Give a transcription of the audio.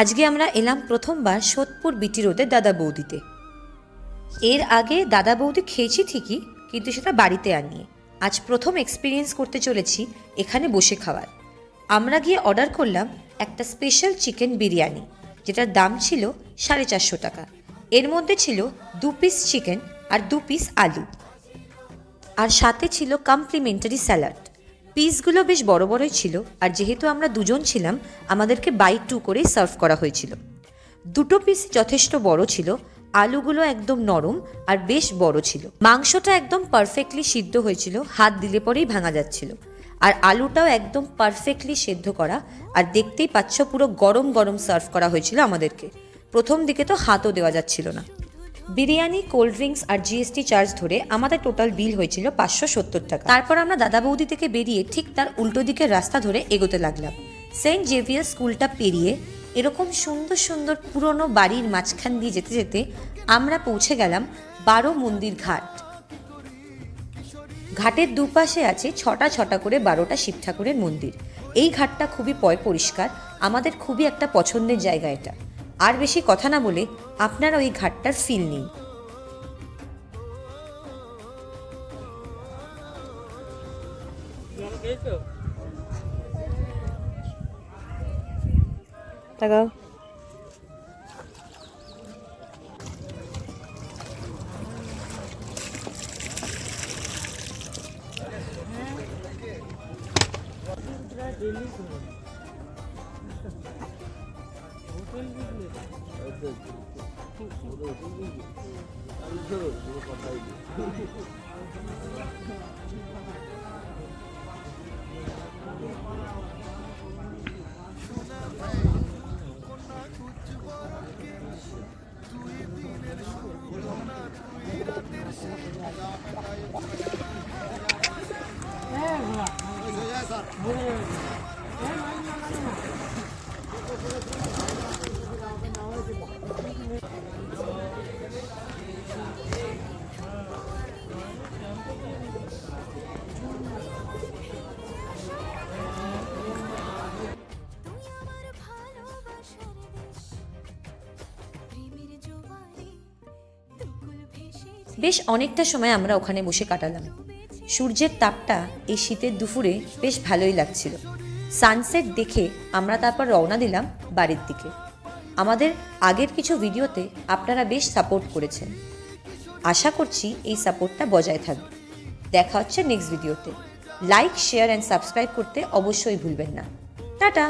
আজকে আমরা এলাম প্রথমবার সোদপুর বিটি রোডে দাদা বৌদিতে। এর আগে দাদা বৌদি খেয়েছি ঠিকই, কিন্তু সেটা বাড়িতে আনিয়ে। আজ প্রথম এক্সপিরিয়েন্স করতে চলেছি এখানে বসে খাওয়ার। আমরা গিয়ে অর্ডার করলাম একটা স্পেশাল চিকেন বিরিয়ানি, যেটার দাম ছিল 450 টাকা। এর মধ্যে ছিল 2 পিস চিকেন আর 2 পিস আলু, আর সাথে ছিল কমপ্লিমেন্টারি স্যালাড। পিসগুলো বেশ বড় বড়ই ছিল, আর যেহেতু আমরা দুজন ছিলাম আমাদেরকে বাই 2 করেই সার্ভ করা হয়েছিল। দুটো পিস যথেষ্ট বড় ছিল, আলুগুলো একদম নরম আর বেশ বড় ছিল। মাংসটা একদম পারফেক্টলি সিদ্ধ হয়েছিল, হাত দিলে পরেই ভাঙা যাচ্ছিল। আর আলুটাও একদম পারফেক্টলি সেদ্ধ করা, আর দেখতেই পাচ্ছ পুরো গরম গরম সার্ভ করা হয়েছিল আমাদেরকে। প্রথম দিকে তো হাতও দেওয়া যাচ্ছিল না। বিরিয়ানি, কোল্ড ড্রিঙ্কস আর জিএসটি চার্জ ধরে আমাদের টোটাল বিল হয়েছিল 570 টাকা। তারপর আমরা দাদা বৌদি থেকে বেরিয়ে ঠিক তার উল্টো দিকের রাস্তা ধরে এগোতে লাগলাম। সেন্ট জেভিয়ার স্কুলটা পেরিয়ে এরকম সুন্দর সুন্দর পুরনো বাড়ির মাঝখান দিয়ে যেতে যেতে আমরা পৌঁছে গেলাম 12 মন্দির ঘাট। ঘাটের দুপাশে আছে ছটা ছটা করে 12টা শিব ঠাকুরের মন্দির। এই ঘাটটা খুবই পরিষ্কার, আমাদের খুবই একটা পছন্দের জায়গা এটা। আর বেশি কথা না বলে আপনারা ওই ঘাটটার ফিল নিন। তাকাও। বেশ অনেকটা সময় আমরা ওখানে বসে কাটালাম। সূর্যের তাপটা এই শীতের দুপুরে বেশ ভালোই লাগছিল। সানসেট দেখে আমরা তারপর রওনা দিলাম বাড়ির দিকে। আমাদের আগের কিছু ভিডিওতে আপনারা বেশ সাপোর্ট করেছেন, আশা করছি এই সাপোর্টটা বজায় থাকবে। দেখা হচ্ছে নেক্সট ভিডিওতে। লাইক, শেয়ার অ্যান্ড সাবস্ক্রাইব করতে অবশ্যই ভুলবেন না। টাটা।